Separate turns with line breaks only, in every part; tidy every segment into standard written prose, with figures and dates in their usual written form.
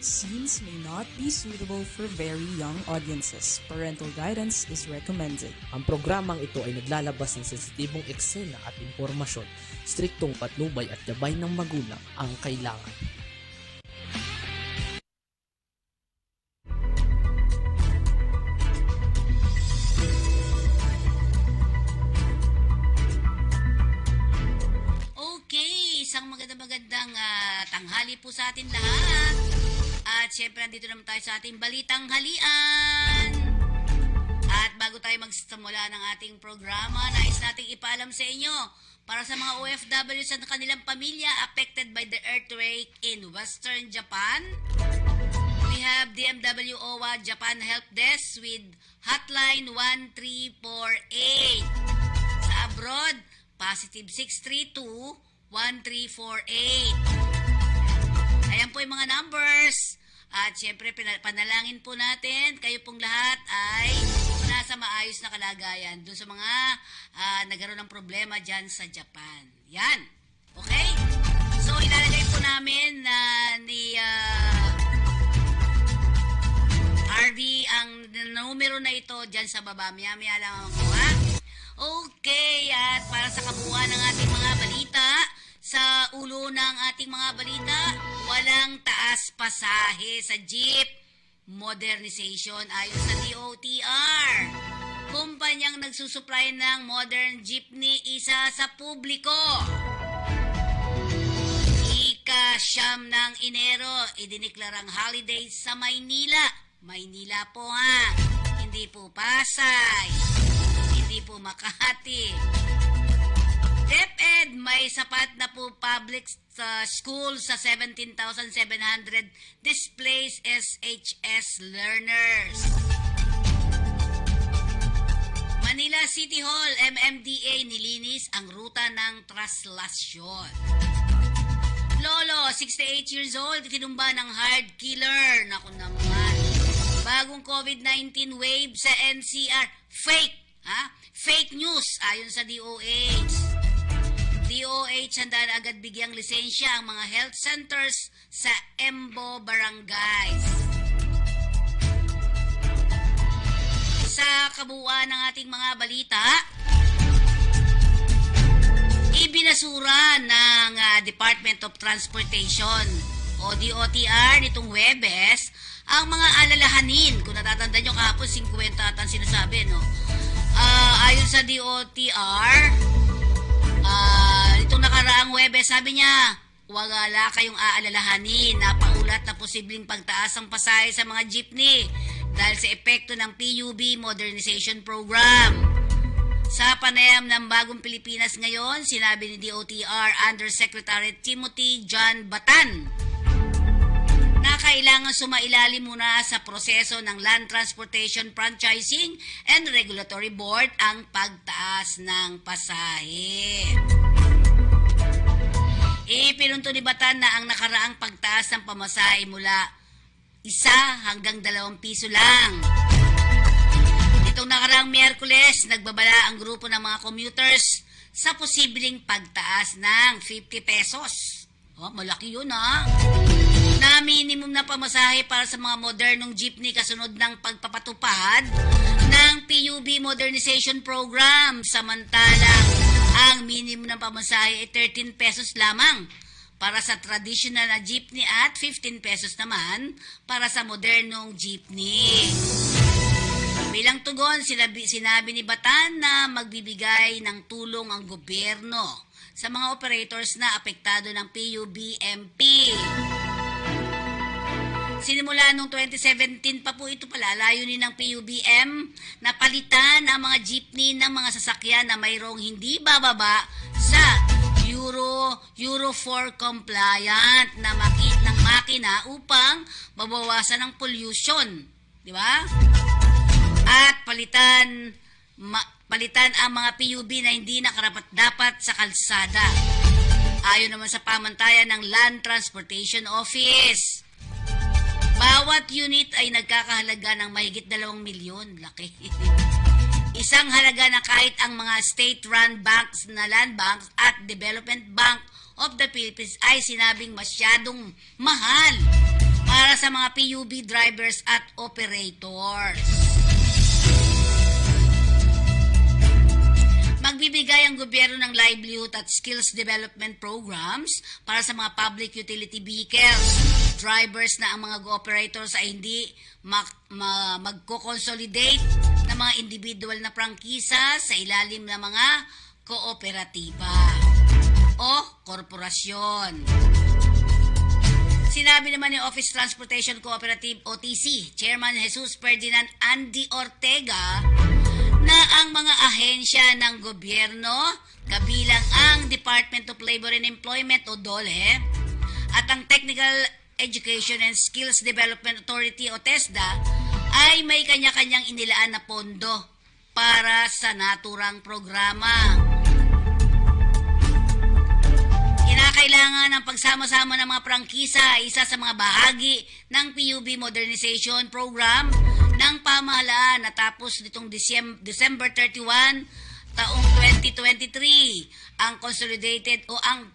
Scenes may not be suitable for very young audiences. Parental guidance is recommended.
Ang programang ito ay naglalabas ng sensitibong eksena at impormasyon. Striktong patnubay at gabay ng magulang ang kailangan.
Okay, isang magandang tanghali po sa atin lahat. At syempre, nandito naman tayo sa ating balitang halian. At bago tayo magsimula ng ating programa, nais nating ipaalam sa inyo para sa mga OFW sa kanilang pamilya affected by the earthquake in Western Japan. We have DMW OWA Japan Help Desk with hotline 1348. Sa abroad, positive 632-1348. Ayan po yung mga numbers. At syempre, panalangin po natin, kayo pong lahat ay nasa maayos na kalagayan doon sa mga nagkaroon ng problema dyan sa Japan. Yan. Okay? So, ilalagay po namin ni RD ang numero na ito dyan sa baba. Maya lang ako, ha? Okay, at para sa kabuuan ng ating mga balita, sa ulo ng ating mga balita, walang taas pasahe sa jeep modernization ayon sa DOTR. Kumpanyang nagsusupply ng modern jeepney isa sa publiko. Ika-siyam ng Enero, idiniklarang holiday sa Maynila. Maynila po ha, hindi po Pasay, hindi po Makati. DepEd may sapat na po public school sa 17,700 displaced SHS learners. Manila City Hall, MMDA nilinis ang ruta ng traslasyon. Lolo, 68 years old, tinumba ng hard killer. Naku naman. Bagong COVID-19 wave sa NCR. Fake. Ha? Fake news ayon sa DOH. DOH handa na agad bigyang lisensya ang mga health centers sa Embo Barangays. Sa kabuuan ng ating mga balita, ibinasura ng Department of Transportation o DOTR nitong Huwebes ang mga alalahanin. Kung natatanda nyo kahapon, 50 at ang sinasabi, no? Ayon sa DOTR, itong nakaraang Huwebes, sabi niya, wala kayong aalalahanin na paulat na posibleng pagtaas ng pasahe sa mga jeepney dahil sa epekto ng PUB Modernization Program. Sa panayam ng Bagong Pilipinas ngayon, sinabi ni DOTR Undersecretary Timothy John Batan na kailangan sumailalim muna sa proseso ng Land Transportation Franchising and Regulatory Board ang pagtaas ng pasahe. Ipinunto ni Batan na ang nakaraang pagtaas ng pamasahe mula 1 hanggang 2 piso lang. Itong nakaraang Miyerkules, nagbabala ang grupo ng mga commuters sa posibleng pagtaas ng 50 pesos. Oh, malaki yun ha. Na minimum na pamasahe para sa mga modernong jeepney kasunod ng pagpapatupad ng PUB Modernization Program. Samantalang ang minimum na pamasahe ay 13 pesos lamang para sa traditional na jeepney at 15 pesos naman para sa modernong jeepney. Bilang tugon, sinabi ni Batan na magbibigay ng tulong ang gobyerno sa mga operators na apektado ng PUBMP. Sinimula noong 2017 pa po ito pala, layunin ng PUBM na palitan ang mga jeepney ng mga sasakyan na mayroong hindi bababa sa Euro 4 compliant na makina upang mabawasan ang pollution. Di ba? At palitan ang mga PUB na hindi nakarapat-dapat sa kalsada. Ayon naman sa pamantayan ng Land Transportation Office. Bawat unit ay nagkakahalaga ng mahigit 2 milyon. Laki. Isang halaga na kahit ang mga state-run banks na Land Banks at Development Bank of the Philippines ay sinabing masyadong mahal para sa mga PUB drivers at operators. Magbibigay ang gobyerno ng livelihood at skills development programs para sa mga public utility vehicles. Drivers na ang mga operators ay hindi magko-consolidate ng mga individual na prangkisa sa ilalim ng mga kooperatiba o korporasyon. Sinabi naman ni Office Transportation Cooperative OTC, Chairman Jesus Ferdinand Andy Ortega, na ang mga ahensya ng gobyerno, kabilang ang Department of Labor and Employment o DOLE, at ang Technical Education and Skills Development Authority o TESDA, ay may kanya-kanyang inilaan na pondo para sa naturang programa. Kinakailangan ng pagsama-sama ng mga prangkisa ay isa sa mga bahagi ng PUB Modernization Program ng pamahalaan natapos nitong December 31 taong 2023. Ang consolidated o ang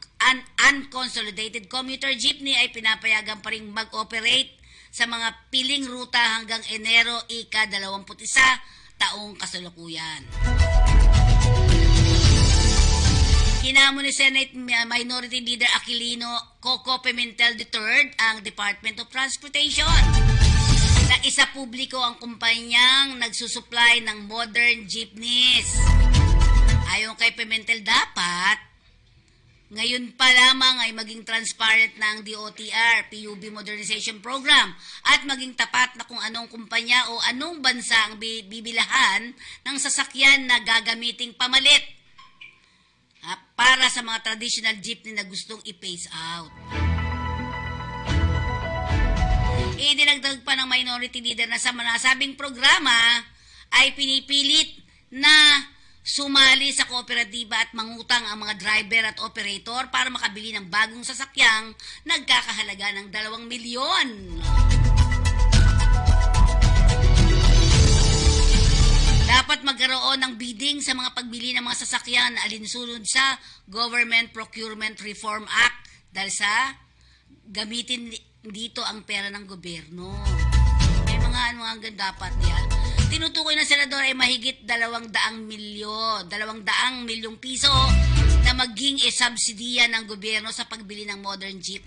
unconsolidated commuter jeepney ay pinapayagan pa ring mag-operate sa mga piling ruta hanggang Enero ika-21 taong kasalukuyan. Hinamon ni Senate Minority Leader Aquilino Coco Pimentel III ang Department of Transportation na isa publiko ang kumpanyang nagsusupply ng modern jeepneys. Ayon kay Pimentel, dapat ngayon pa lamang ay maging transparent na ang DOTR, PUB Modernization Program, at maging tapat na kung anong kumpanya o anong bansa ang bibilahan ng sasakyan na gagamiting pamalit para sa mga traditional jeepney na gustong i-phase out. Idinagdag pa ng minority leader na sa nasabing programa ay pinipilit na sumali sa kooperatiba at mangutang ang mga driver at operator para makabili ng bagong sasakyang nagkakahalaga ng 2 milyon. Dapat magkaroon ng bidding sa mga pagbili ng mga sasakyan na alinsunod sa Government Procurement Reform Act dahil sa gamitin dito ang pera ng gobyerno. May mga hanggang dapat yan. Tinutukoy ng senador ay mahigit 200 milyong piso na maging subsidiya ng gobyerno sa pagbili ng modern jeep.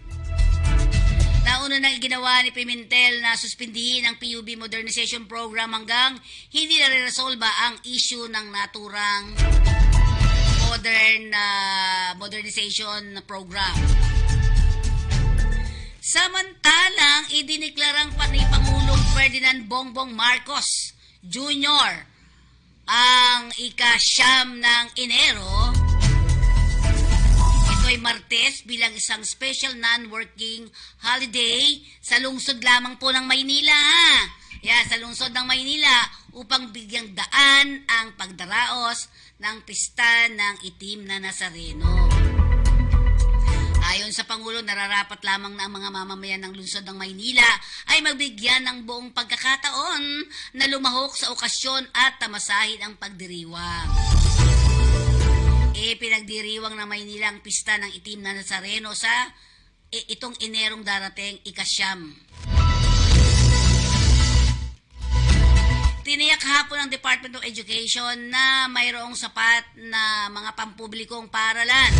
Nauna nang ginawa ni Pimentel na suspindihin ang PUB Modernization Program hanggang hindi na-resolba ang issue ng naturang modernization program. Samantalang, idiniklarang pa ni Pangulong Ferdinand Bongbong Marcos Jr. ang ika-9 ng Enero, ito ay Martes, bilang isang special non-working holiday sa lungsod lamang po ng Maynila. Sa lungsod ng Maynila upang bigyang daan ang pagdaraos ng pista ng itim na Nazareno. Ayon sa Pangulo, nararapat lamang na ang mga mamamayan ng lungsod ng Maynila ay magbigyan ng buong pagkakataon na lumahok sa okasyon at tamasahin ang pagdiriwang. Pinagdiriwang ng Maynila ang pista ng itim na Nazareno sa itong Enerong darating ika-9. Tiniyak hapon ng Department of Education na mayroong sapat na mga pampublikong paaralan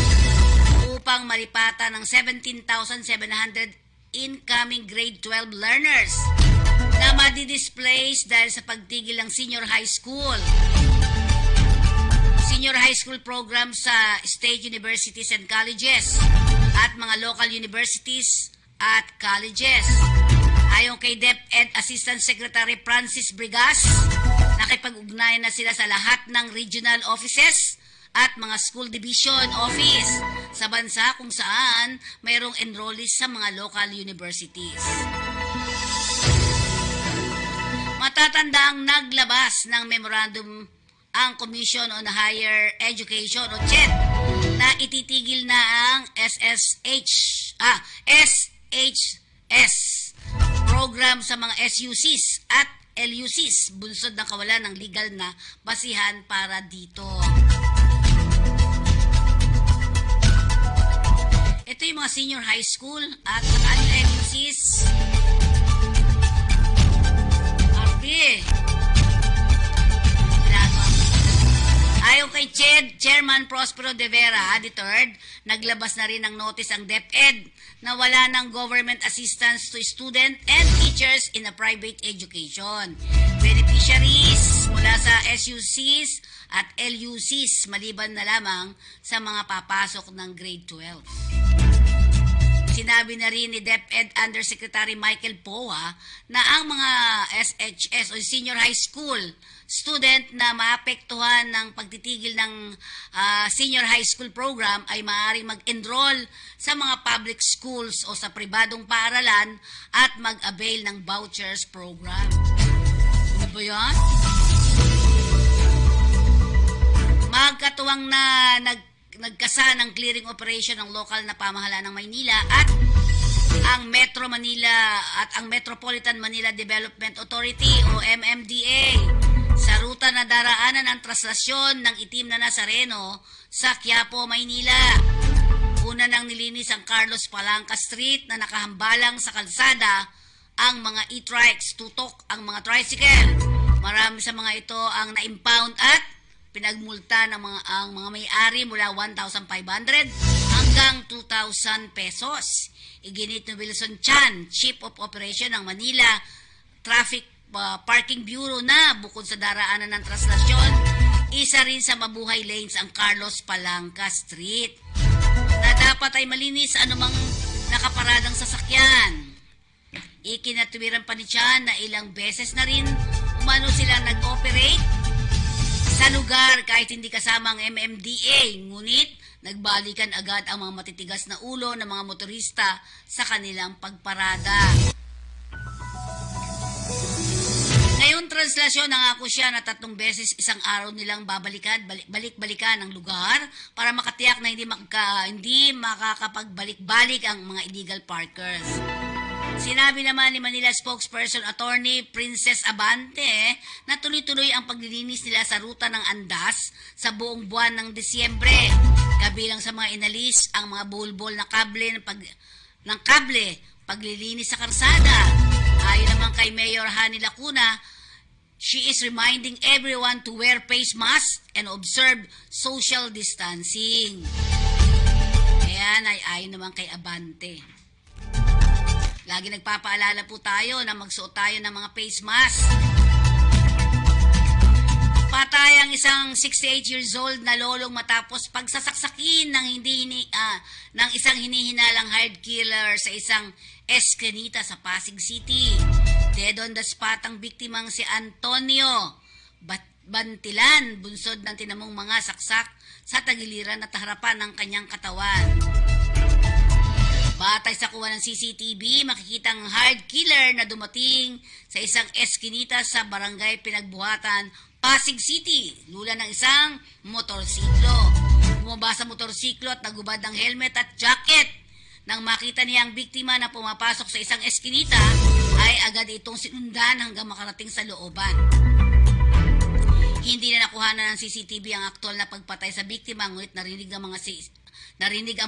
upang malipatan ng 17,700 incoming grade 12 learners na madi-displace dahil sa pagtigil ng senior high school program sa state universities and colleges at mga local universities at colleges. Ayon kay DepEd Assistant Secretary Francis Brigas, nakipag-ugnayan na sila sa lahat ng regional offices at mga school division office sa bansa kung saan mayroong enrollees sa mga local universities. Matatanda ang naglabas ng memorandum ang Commission on Higher Education o CHED na ititigil na ang SHS program sa mga SUCs at LUCs, bunsod ng kawalan ng legal na basihan para dito. Ito yung mga senior high school at LUCs Chairman Prospero de Vera III, naglabas na rin ng notice ang DepEd na wala ng government assistance to student and teachers in a private education. Beneficiaries mula sa SUCs at LUCs maliban na lamang sa mga papasok ng grade 12. Sinabi na rin ni DepEd Undersecretary Michael Poa na ang mga SHS o Senior High School student na maapektuhan ng pagtitigil ng Senior High School program ay maaaring mag-enroll sa mga public schools o sa pribadong paaralan at mag-avail ng vouchers program. Ano ba yan? Magkatuwang na nagkasa ng clearing operation ng lokal na pamahalaan ng Maynila at ang Metro Manila at ang Metropolitan Manila Development Authority o MMDA sa ruta na daraanan ang traslasyon ng itim na Nazareno sa Quiapo, Maynila. Una nang nilinis ang Carlos Palanca Street na nakahambalang sa kalsada ang mga e-trikes, tutok ang mga tricycle. Marami sa mga ito ang na-impound at pinagmulta ng ang mga may-ari mula 1,500 hanggang 2,000 pesos. Iginit ni Wilson Chan, Chief of Operation ng Manila Traffic Parking Bureau na bukod sa daraanan ng traslasyon, isa rin sa mabuhay lanes ang Carlos Palanca Street na dapat ay malinis anumang nakaparadang sasakyan. Ikinatuwiran pa ni Chan na ilang beses na rin umano sila nag-operate sa lugar kahit hindi kasama ang MMDA, ngunit nagbalikan agad ang mga matitigas na ulo ng mga motorista sa kanilang pagparada. Ngayong translasyon, nangako siya na 3 beses isang araw nilang balik-balikan ang lugar para makatiyak na hindi makakapagbalik-balik ang mga illegal parkers. Sinabi naman ni Manila spokesperson Attorney Princess Abante na tuloy-tuloy ang paglilinis nila sa ruta ng Andas sa buong buwan ng Disyembre. Kabilang sa mga inalis ang mga bulbol na kable paglilinis sa karsada. Ayon naman kay Mayor Hani Lacuna, she is reminding everyone to wear face mask and observe social distancing. Ayan ay ayon naman kay Abante. Lagi nagpapaalala po tayo na magsuot tayo ng mga face mask. Patay ang isang 68 years old na lolong matapos pagsasaksakin ng isang hinihinalang hired killer sa isang eskinita sa Pasig City. Dead on the spot ang biktimang si Antonio Bantilan, bunsod ng tinamong mga saksak sa tagiliran at harapan ng kanyang katawan. Batay sa kuha ng CCTV, makikita ang hard killer na dumating sa isang eskinita sa barangay Pinagbuhatan, Pasig City, lula ng isang motorsiklo. Bumaba sa motorsiklo at nagubad ng helmet at jacket. Nang makita niya ang biktima na pumapasok sa isang eskinita, ay agad itong sinundan hanggang makarating sa looban. Hindi na nakuhanan ng CCTV ang aktwal na pagpatay sa biktima, ngunit narinig ang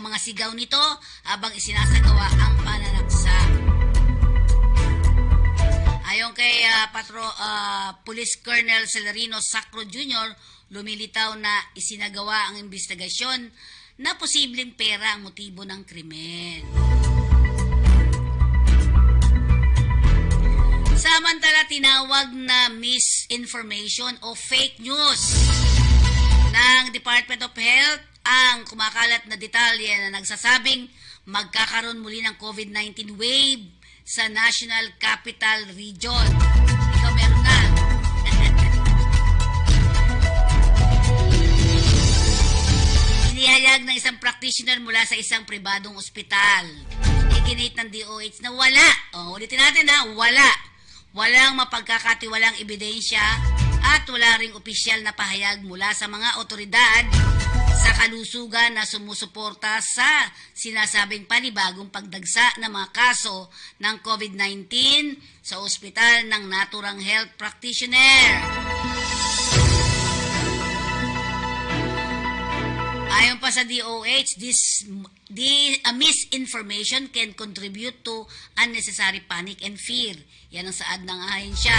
mga sigaw nito habang isinasagawa ang pananaksak. Ayon kay Police Colonel Celerino Sacro Jr., lumilitaw na isinagawa ang investigasyon na posibleng pera ang motibo ng krimen. Samantala, tinawag na misinformation o fake news ng Department of Health ang kumakalat na detalye na nagsasabing magkakaroon muli ng COVID-19 wave sa National Capital Region. Ikaw meron na. Inihayag ng isang practitioner mula sa isang pribadong ospital. Iginit ng DOH na wala. Ulitin natin na wala. Walang mapagkakatiwalang ebidensya at wala ring opisyal na pahayag mula sa mga otoridad sa kalusugan na sumusuporta sa sinasabing panibagong pagdagsa ng mga kaso ng COVID-19 sa ospital ng naturang health practitioner. Ayon pa sa DOH, misinformation can contribute to unnecessary panic and fear. Yan ang saad ng ahensya.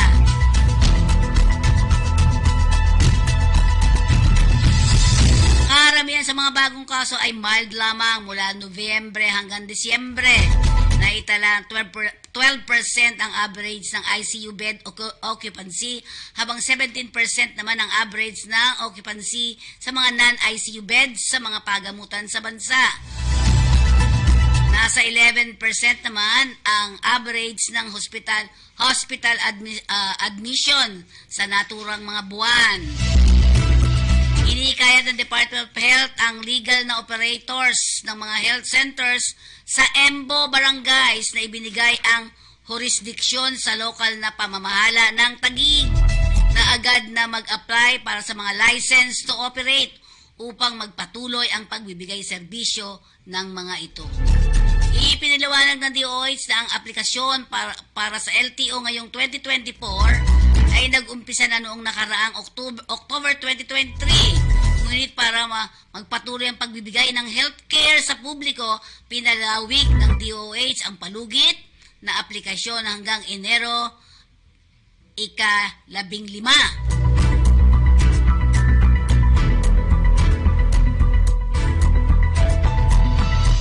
karamihan sa mga bagong kaso ay mild lamang mula Nobyembre hanggang Disyembre. Naitala 12% ang average ng ICU bed occupancy habang 17% naman ang average ng occupancy sa mga non-ICU beds sa mga pagamutan sa bansa. Nasa 11% naman ang average ng hospital admission sa naturang mga buwan. Inikayat ng Department of Health ang legal na operators ng mga health centers sa EMBO barangays na ibinigay ang jurisdiksyon sa lokal na pamamahala ng Taguig na agad na mag-apply para sa mga license to operate upang magpatuloy ang pagbibigay serbisyo ng mga ito. Ipinaliwanag ng DOH na ang aplikasyon para sa LTO ngayong 2024 ay nag-umpisa na noong nakaraang October 2023. Ngunit para magpatuloy ang pagbibigay ng healthcare sa publiko, pinalawig ng DOH ang palugit na aplikasyon hanggang Enero 15.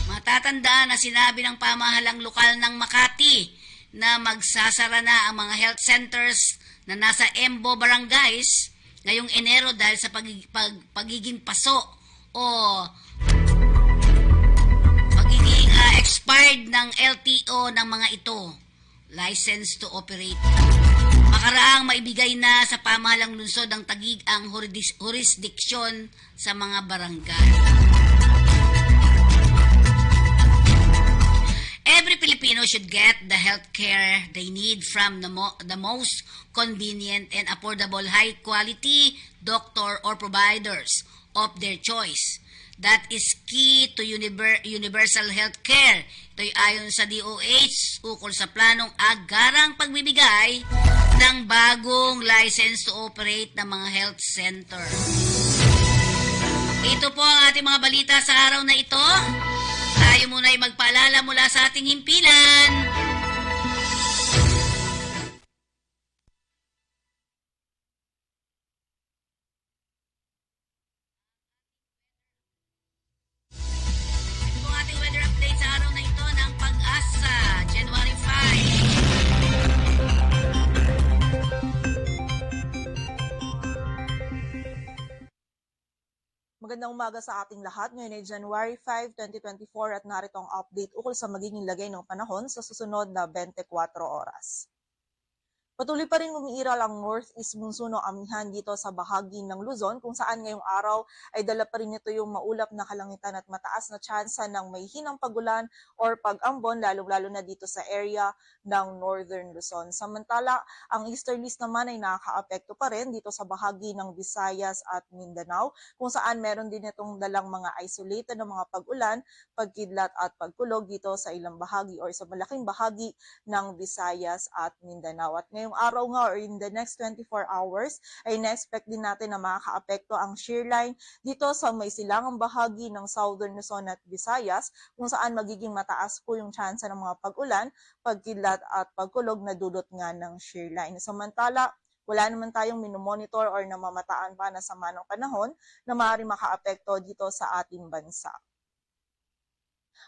Matatandaan na sinabi ng pamahalang lokal ng Makati na magsasara na ang mga health centers na nasa EMBO barangays ngayong Enero dahil sa pagiging paso o pagiging expired ng LTO ng mga ito, license to operate. Makaraang maibigay na sa pamahalang lungsod ng Taguig ang jurisdiksyon sa mga barangay. Every Filipino should get the health care they need from the most convenient and affordable high-quality doctor or providers of their choice. That is key to universal health care. Ito'y ayon sa DOH ukol sa planong agarang pagbibigay ng bagong license to operate ng mga health center. Ito po ang ating mga balita sa araw na ito. Tayo muna ay magpaalala mula sa ating himpilan. Ito po ang ating weather update sa araw na ito ng Pag-asa, January 5.
Magandang umaga sa ating lahat. Ngayon ay January 5, 2024 at narito ang update ukol sa magiging lagay ng panahon sa susunod na 24 oras. Patuloy pa rin umiiral ang northeast monsoon o amihan dito sa bahagi ng Luzon kung saan ngayong araw ay dala pa rin nito yung maulap na kalangitan at mataas na tsansa ng may hinang pagulan or pag-ambon lalo-lalo na dito sa area ng northern Luzon. Samantala, ang easterlies naman ay nakakaapekto pa rin dito sa bahagi ng Visayas at Mindanao kung saan meron din itong dalang mga isolated na mga pag-ulan, pagkidlat at pagkulog dito sa ilang bahagi or sa malaking bahagi ng Visayas at Mindanao. At ngayong araw nga or in the next 24 hours ay na-expect din natin na makakaapekto ang shear line dito sa may silangang bahagi ng Southern Luzon at Visayas kung saan magiging mataas po yung tsansa ng mga pag-ulan, pagkidlat at pagkulog na dulot nga ng shear line. Samantala, wala naman tayong minomonitor or namamataan pa na sama ng panahon na maaaring makaapekto dito sa ating bansa.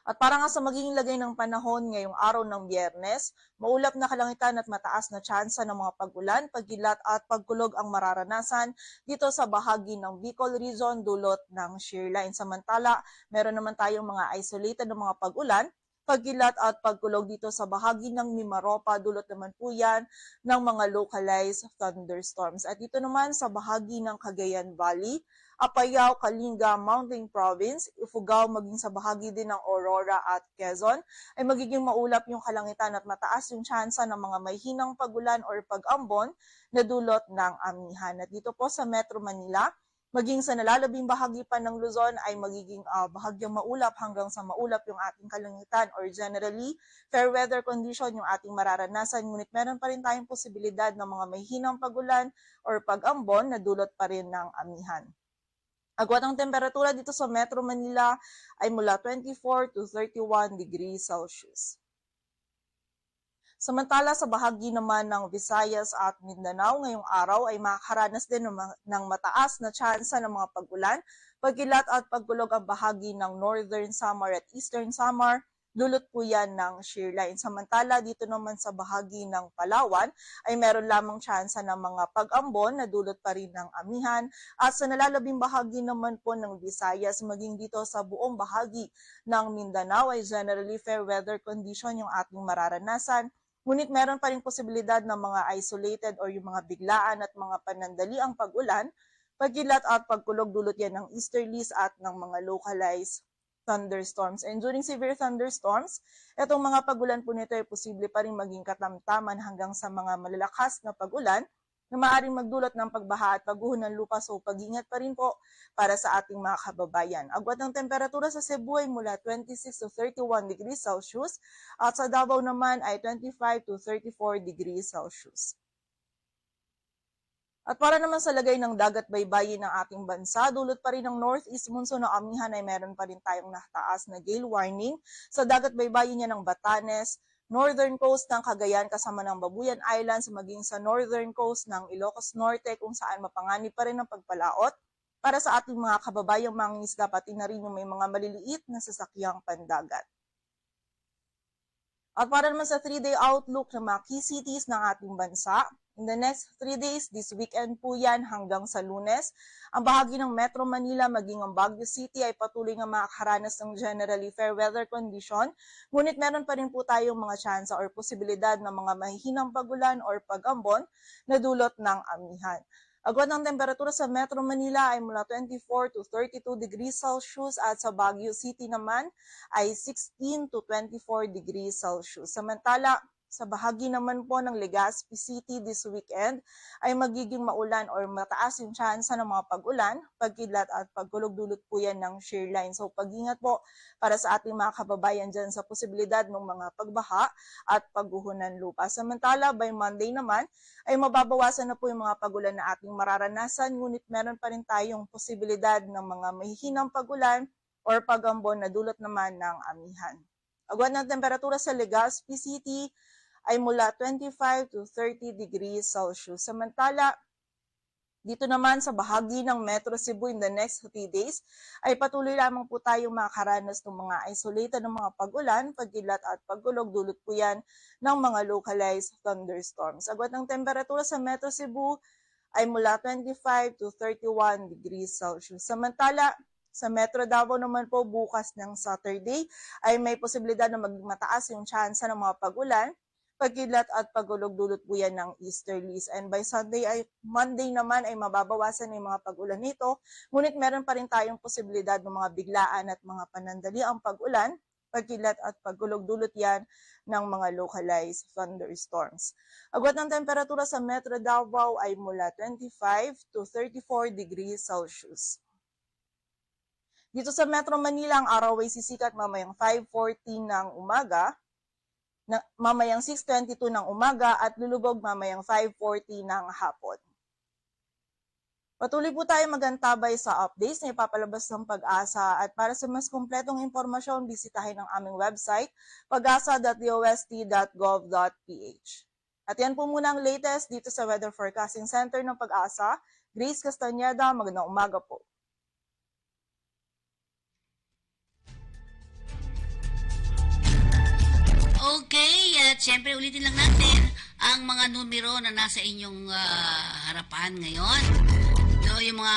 At para nga sa magiging lagay ng panahon ngayong araw ng Biyernes, maulap na kalangitan at mataas na tsansa ng mga pag-ulan, pagkilat at pagkulog ang mararanasan dito sa bahagi ng Bicol Region dulot ng shear line. Samantala, meron naman tayong mga isolated na mga pag-ulan, pagkilat at pagkulog dito sa bahagi ng Mimaropa, dulot naman po yan ng mga localized thunderstorms. At dito naman sa bahagi ng Cagayan Valley, Apayao, Kalinga, Mountain Province, Ifugao, maging sa bahagi din ng Aurora at Quezon, ay magiging maulap yung kalangitan at mataas yung tsansa ng mga may hinang pagulan or pag-ambon na dulot ng amihan. At dito po sa Metro Manila, maging sa nalalabing bahagi pa ng Luzon ay magiging bahagyang maulap hanggang sa maulap yung ating kalangitan or generally fair weather condition yung ating mararanasan. Ngunit meron pa rin tayong posibilidad ng mga may hinang pagulan or pag-ambon na dulot pa rin ng amihan. Agwat ang temperatura dito sa Metro Manila ay mula 24 to 31 degrees Celsius. Samantala sa bahagi naman ng Visayas at Mindanao ngayong araw ay makakaranas din ng mataas na tsansa ng mga pag-ulan, pagkilat at pagkulog ang bahagi ng Northern Samar at Eastern Samar. Dulot po yan ng shear line. Samantala, dito naman sa bahagi ng Palawan ay meron lamang tsansa ng mga pag-ambon na dulot pa rin ng amihan. At sa nalalabing bahagi naman po ng Visayas, maging dito sa buong bahagi ng Mindanao ay generally fair weather condition yung ating mararanasan. Ngunit meron pa rin posibilidad ng mga isolated or yung mga biglaan at mga panandaliang pag-ulan, pagkilat at pagkulog dulot yan ng easterlies at ng mga localized thunderstorms. And during severe thunderstorms, itong mga pag-ulan po nito ay posible pa rin maging katamtaman hanggang sa mga malalakas na pag-ulan na maaaring magdulot ng pagbaha at pagguho ng lupa. So pag-ingat pa rin po para sa ating mga kababayan. Agwat ng temperatura sa Cebu ay mula 26 to 31 degrees Celsius at sa Davao naman ay 25 to 34 degrees Celsius. At para naman sa lagay ng dagat baybayin ng ating bansa, dulot pa rin ng northeast monsoon na amihan ay meron pa rin tayong nataas na gale warning sa dagat baybayin niya ng Batanes, northern coast ng Cagayan kasama ng Babuyan Islands, maging sa northern coast ng Ilocos Norte kung saan mapanganib pa rin ang pagpalaot para sa ating mga kababayang mangingisda pati na rin yung may mga maliliit na sasakyang pandagat. At para naman sa 3-day outlook ng mga key cities ng ating bansa, in the next 3 days, this weekend po yan hanggang sa Lunes, ang bahagi ng Metro Manila maging ang Baguio City ay patuloy nga makakaranas ng generally fair weather condition. Ngunit meron pa rin po tayong mga tsansa or posibilidad ng mga mahihinang pagulan or pag-ambon na dulot ng amihan. Agwat ng temperatura sa Metro Manila ay mula 24 to 32 degrees Celsius at sa Baguio City naman ay 16 to 24 degrees Celsius. Samantala, sa bahagi naman po ng Legazpi City this weekend ay magiging maulan or mataas yung tsansa ng mga pag-ulan, pagkidlat at pagkulog dulot po yan ng shear line. So pag-ingat po para sa ating mga kababayan dyan sa posibilidad ng mga pagbaha at pagguho ng lupa. Samantala by Monday naman ay mababawasan na po yung mga pag-ulan na ating mararanasan, ngunit meron pa rin tayong posibilidad ng mga mahihinang pag-ulan or pag-ambon na dulot naman ng amihan. Agwat ng temperatura sa Legazpi City ay mula 25 to 30 degrees Celsius. Samantala, dito naman sa bahagi ng Metro Cebu in the next 3 days, ay patuloy lamang po tayong makakaranas ng mga isolated ng mga pag-ulan, pagkilat at pagkulog dulot po yan ng mga localized thunderstorms. Agwat ng temperatura sa Metro Cebu ay mula 25 to 31 degrees Celsius. Samantala, sa Metro Davao naman po bukas ng Saturday ay may posibilidad na maging mataas yung tsansa ng mga pag-ulan, pagkidlat at pagulog dulot po yan ng easterlies. And by Monday naman ay mababawasan yung mga pag-ulan nito. Ngunit meron pa rin tayong posibilidad ng mga biglaan at mga panandaliang pag-ulan, pagkidlat at pagulog dulot yan ng mga localized thunderstorms. Agwat ng temperatura sa Metro Davao ay mula 25 to 34 degrees Celsius. Dito sa Metro Manila, ang araw ay sisikat mamayang 5:40 ng umaga, mamayang 6:22 ng umaga at lulubog mamayang 5:40 ng hapon. Patuloy po tayo magantabay sa updates na ipapalabas ng Pag-asa at para sa mas kumpletong impormasyon, bisitahin ang aming website pagasa.dost.gov.ph. At yan po muna ang latest dito sa Weather Forecasting Center ng Pag-asa. Grace Castañeda, magandang umaga po.
Okay, at syempre ulitin lang natin ang mga numero na nasa inyong harapan ngayon. So, yung mga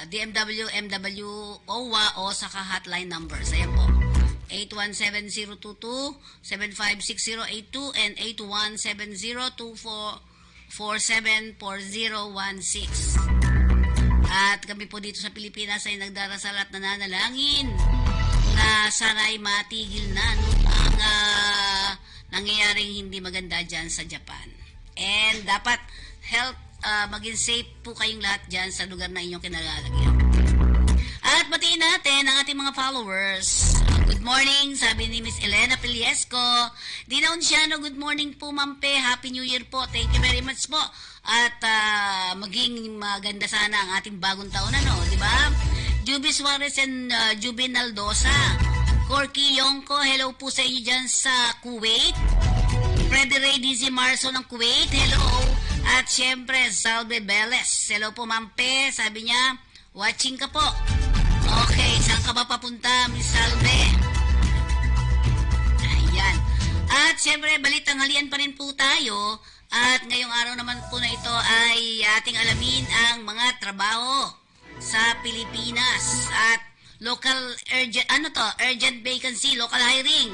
DMW, MW, OWA o saka hotline numbers. Ayan po. 817-022, 756082 and 817024474016. At kami po dito sa Pilipinas ay nagdarasal at nananalangin na sana'y matigil na ang nangyayaring hindi maganda dyan sa Japan. And dapat maging safe po kayong lahat dyan sa lugar na inyong kinalalagyan. At batiin natin ang ating mga followers. Good morning, sabi ni Miss Elena Piliesco. Dina Unciano, good morning po, Mampe. Happy New Year po. Thank you very much po. At maging maganda sana ang ating bagong taon, di ba? Juby Suarez and Jubin Aldosa. Corky Yongko, hello po sa inyo dyan sa Kuwait. Freddy Ray Dizzy Marso ng Kuwait, hello. At syempre, Salve Beles. Hello po, Mampe. Sabi niya, watching ka po. Okay, saan ka ba papunta, Miss Salve? Ayan. At syempre, balitang halian pa rin po tayo. At ngayong araw naman po na ito ay ating alamin ang mga trabaho sa Pilipinas. At local urgent, urgent vacancy, local hiring.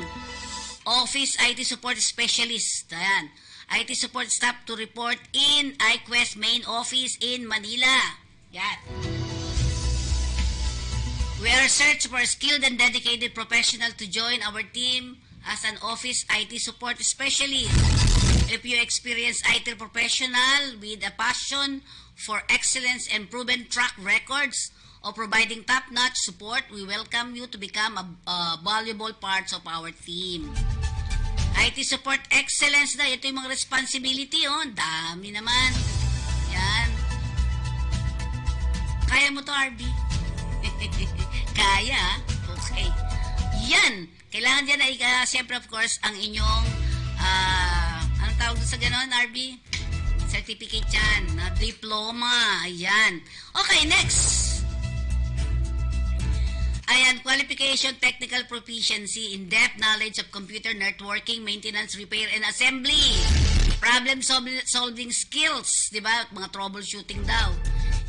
Office IT Support Specialist. Ayan. IT support staff to report in iQuest main office in Manila. Yan. We are search for a skilled and dedicated professional to join our team as an office IT support specialist. If you experience IT professional with a passion for excellence and proven track records of providing top-notch support, we welcome you to become a valuable part of our team. IT support excellence na. Ito yung mga responsibility, oh. Dami naman. Yan. Kaya mo to, RB? Kaya? Okay. Yan. Kailangan dyan ay, siyempre, of course, ang inyong, anong tawag sa ganon, RB? Certificate yan. Diploma. Ayan. Okay, next. Ayan, qualification, technical proficiency, in-depth knowledge of computer networking, maintenance, repair, and assembly. Problem-solving skills, di ba? Mga troubleshooting daw.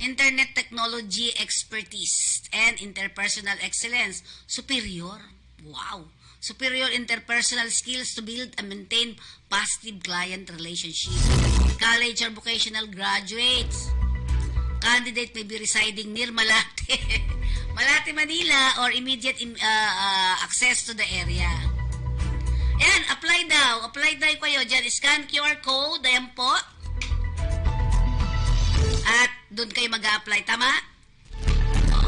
Internet technology expertise and interpersonal excellence. Superior. Wow. Superior interpersonal skills to build and maintain positive client relationship. College or vocational graduates. Candidate may be residing near Malate. Malate, Manila, or immediate access to the area. Ayan, apply daw. Apply daw kayo dyan. Scan QR code. Ayan po. At doon kayo mag-a-apply. Tama?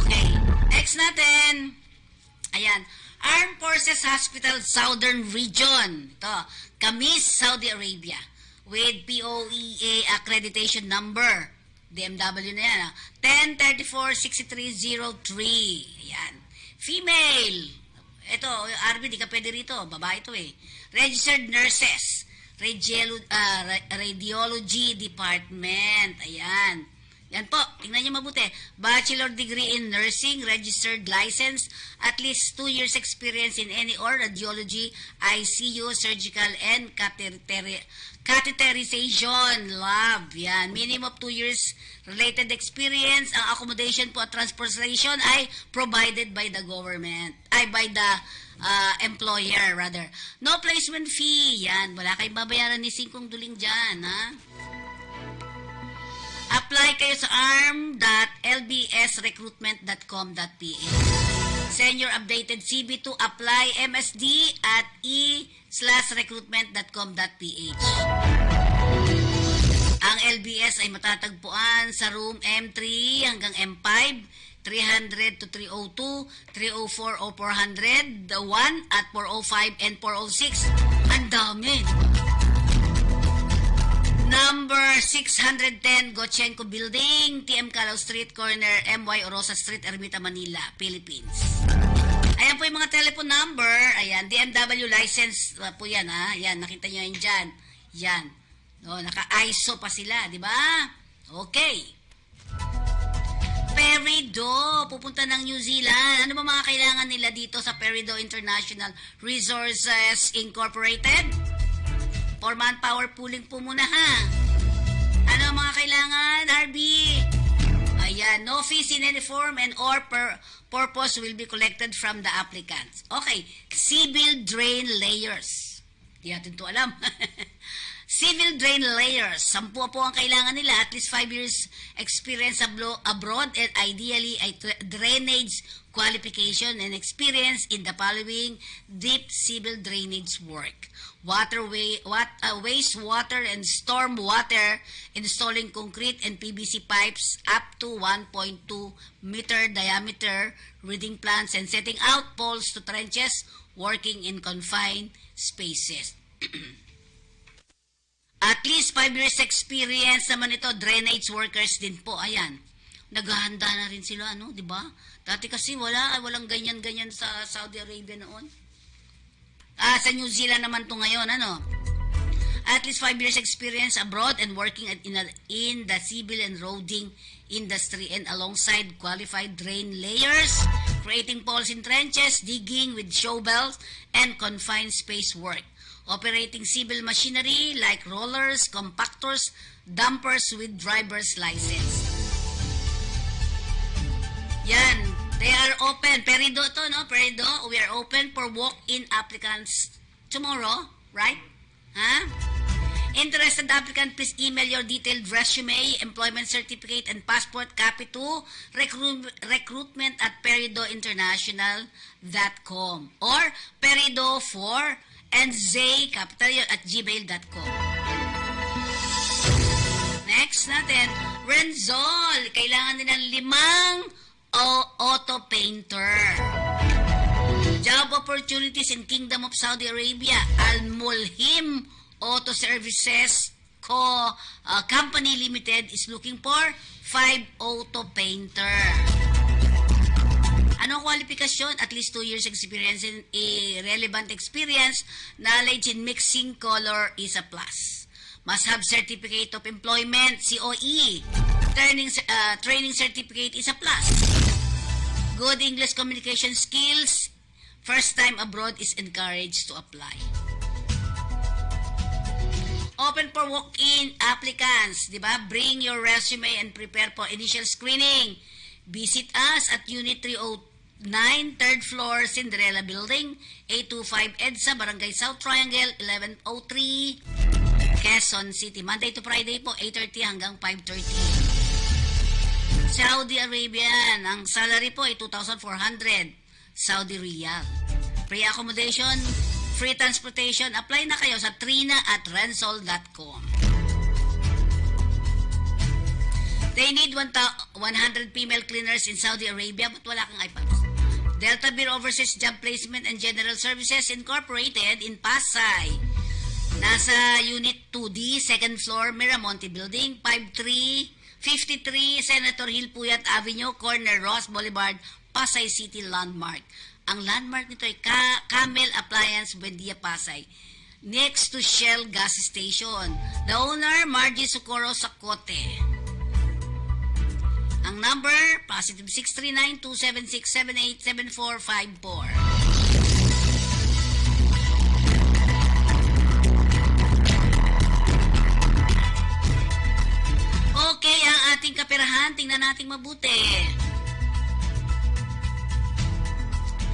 Okay. Next natin. Ayan. Armed Forces Hospital Southern Region. Ito. Kamis, Saudi Arabia. With POEA accreditation number. DMW na yan. 1034-6303. Ayan. Female. Ito, RB, di ka pwede rito. Babae ito eh. Registered nurses. Radiology Department. Ayan. Yan po. Tingnan nyo mabuti. Bachelor degree in nursing, registered license, at least 2 years experience in any or radiology, ICU, surgical, and catheterization lab. Yan. Minimum of 2 years related experience. Ang accommodation po at transportation ay provided by the government. Ay, by the employer, rather. No placement fee. Yan. Wala kayong babayaran ni Singkong Duling dyan, ha? Apply kayo sa arm.lbsrecruitment.com.ph. Send your updated CV to apply MSD at e/recruitment.com.ph. Ang LBS ay matatagpuan sa room M3 hanggang M5, 300 to 302, 304 o 400, the 1 at 405 and 406. Ang dami. Number 610, Gochenko Building, TM Calao Street, corner MY Orosa Street, Ermita, Manila, Philippines. Ayan po yung mga telephone number. Ayan, DMW license po yan, ha? Ayan, nakita nyo yan dyan. Yan. O, naka-ISO pa sila, di ba? Okay. Peridot, pupunta ng New Zealand. Ano ba mga kailangan nila dito sa Peridot International Resources Incorporated? For manpower pooling po muna, ha? Ano ang mga kailangan, RB? Ayan, no fees in any form and or purpose will be collected from the applicants. Okay, civil drain layers. Di natin to alam. Civil drain layers. 10 po ang kailangan nila. At least 5 years experience abroad and ideally a drainage qualification and experience in the following deep civil drainage work. Wastewater and storm water, installing concrete and PVC pipes up to 1.2 meter diameter, reading plants and setting out poles to trenches, working in confined spaces. At least 5 years experience naman ito, drainage workers din po. Ayan, naghahanda na rin sila, ano, di ba? Dati kasi walang ganyan-ganyan sa Saudi Arabia noon. Sa New Zealand naman to ngayon, ano? At least 5 years experience abroad and working in the civil and roading industry, and alongside qualified drain layers, creating poles in trenches, digging with shovels, and confined space work. Operating civil machinery like rollers, compactors, dumpers with driver's license. Yan, they are open. Perido to, no? Perido, we are open for walk-in applicants tomorrow, right? Huh? Interested applicant, please email your detailed resume, employment certificate, and passport copy to recruitment@peridointernational.com or perido4nzcapital@gmail.com. Next natin, Renzol. Kailangan nilang 5 auto painter. Job opportunities in Kingdom of Saudi Arabia. Al-Mulhim Auto Services Company Limited is looking for 5 auto painter. Anong kwalifikasyon? At least 2 years experience in relevant experience. Knowledge in mixing color is a plus. Must have certificate of employment, COE. Training certificate is a plus. Good English communication skills. First time abroad is encouraged to apply. Open for walk-in applicants, di ba? Bring your resume and prepare for initial screening. Visit us at Unit 309, 3rd floor, Cinderella Building, 825 EDSA, Barangay South Triangle, 1103, Quezon City. Monday to Friday po, 8:30 hanggang 5:30. Saudi Arabian, ang salary po ay 2,400 Saudi Riyal. Free accommodation, free transportation. Apply na kayo sa trina@rensol.com. They need 100 female cleaners in Saudi Arabia, but wala kang iPads. Delta Beer Overseas Job Placement and General Services Incorporated in Pasay. Nasa Unit 2D, 2nd floor, Miramonte Building, 53 Senator Hill Puyat Avenue, corner Ross Boulevard, Pasay City Landmark. Ang landmark nito ay Camel Appliance, Buendia, Pasay. Next to Shell Gas Station. The owner, Margie Socorro Sacote. Ang number, positive 639-276-787454. Okay, ang ating kaperahan, tingnan natin mabuti.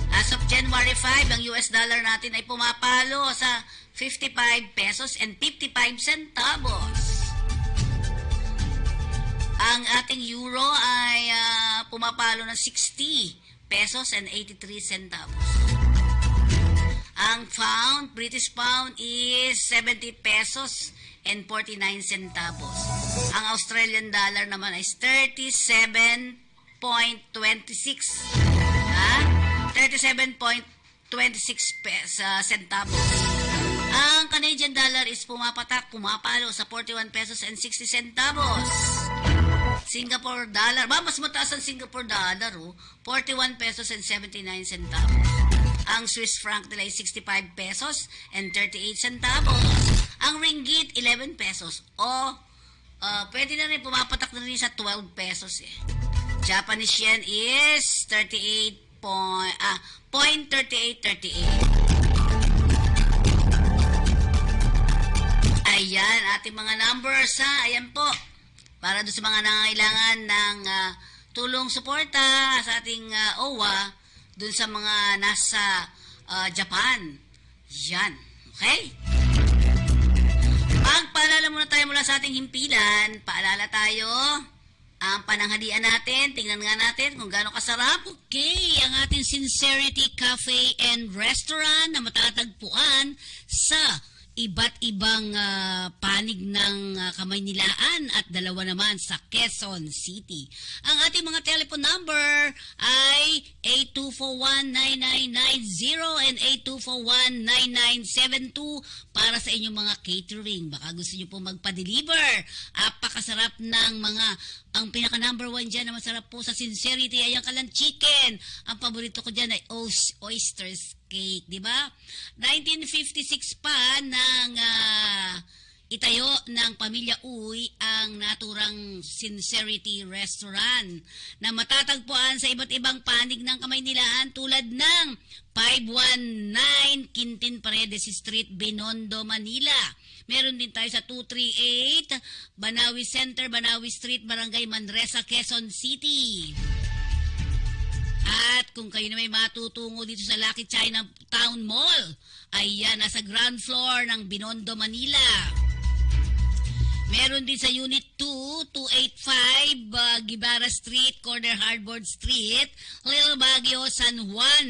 As of January 5, ang US dollar natin ay pumapalo sa 55 pesos and 55 centavos. Ang ating euro ay pumapalo ng 60 pesos and 83 centavos. Ang pound, British pound, is 70 pesos and 49 centavos. Ang Australian dollar naman ay 37.26. 37.26 centavos. Ang Canadian dollar is pumapalo sa 41 pesos and 60 centavos. Singapore dollar, mas mataas ang Singapore dollar, 41 pesos and 79 centavos. Ang Swiss franc nila ay 65 pesos and 38 centavos. Ang ringgit, 11 pesos. Pwede na rin, pumapatak na rin sa 12 pesos eh. Japanese yen is 0.3838. Ayan, ating mga numbers ha. Ayan po. Para doon sa mga nangangailangan ng tulong suporta sa ating OWA, doon sa mga nasa Japan. Yan. Okay? Paalala muna tayo mula sa ating himpilan. Paalala tayo. Ang pananghalian natin, tingnan nga natin kung gaano kasarap. Okay, ang ating Sincerity Cafe and Restaurant na matatagpuan sa iba't ibang panig ng Kamaynilaan at dalawa naman sa Quezon City. Ang ating mga telephone number ay 8241-9990 and 8241-9972 para sa inyong mga catering. Baka gusto nyo po magpa-deliver. Apakasarap ng mga, ang pinaka number 1 dyan na masarap po sa Sincerity ay ang kalang chicken. Ang paborito ko dyan ay oysters cake, di ba? 1956 pa nang itayo ng pamilya Uy ang naturang Sincerity Restaurant na matatagpuan sa iba't ibang panig ng Kamaynilaan tulad ng 519 Quintin Paredes Street, Binondo, Manila. Meron din tayo sa 238 Banawi Center, Banawi Street, Barangay Manresa, Quezon City. At kung kayo na may matutungo dito sa Lucky China Town Mall, ayan, nasa ground floor ng Binondo, Manila. Meron din sa Unit 2, 285 Gibara Street, Corner Hardboard Street, Little Baguio, San Juan.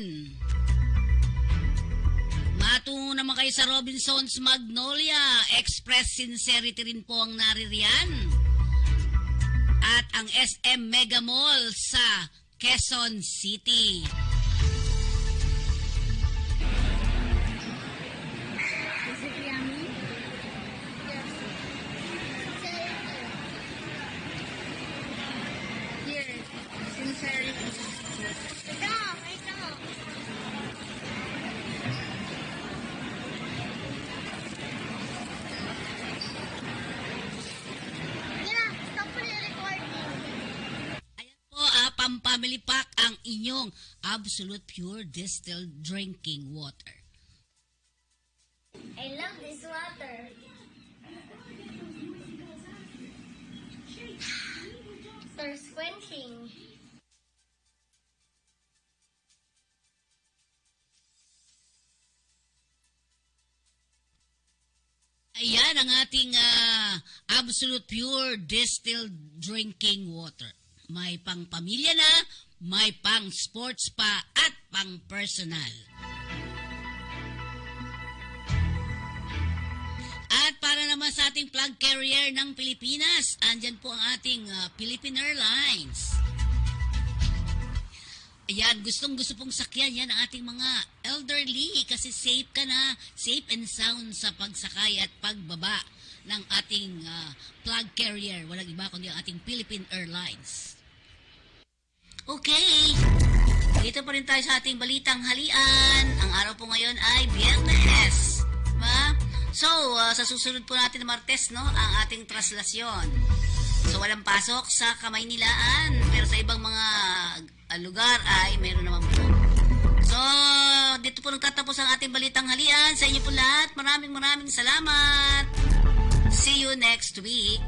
Matungo naman kayo sa Robinson's Magnolia. Express Sincerity rin po ang naririyan. At ang SM Mega Mall sa Quezon City.
Is it yummy? Yes. Here, sincerity. Ito. Yeah, stop recording.
Ayan po, Pampamily Pack ang inyong absolute pure distilled drinking water.
I love this water. Thirst quenching.
Ayan ang ating absolute pure distilled drinking water. May pang pamilya na, may pang sports pa at pang personal. At para naman sa ating flag carrier ng Pilipinas, andyan po ang ating Philippine Airlines. Ayan, gustong-gusto pong sakyan yan ang ating mga elderly kasi safe ka na, safe and sound sa pagsakay at pagbaba ng ating flag carrier. Walang iba kundi ang ating Philippine Airlines. Okay, dito pa rin tayo sa ating balitang halian. Ang araw po ngayon ay Biyernes. Diba? So, sa susunod po natin na Martes, no, ang ating traslasyon. So, walang pasok sa Kamaynilaan, pero sa ibang mga lugar ay meron naman po. So, dito po nagtatapos ang ating balitang halian. Sa inyo po lahat, maraming salamat. See you next week.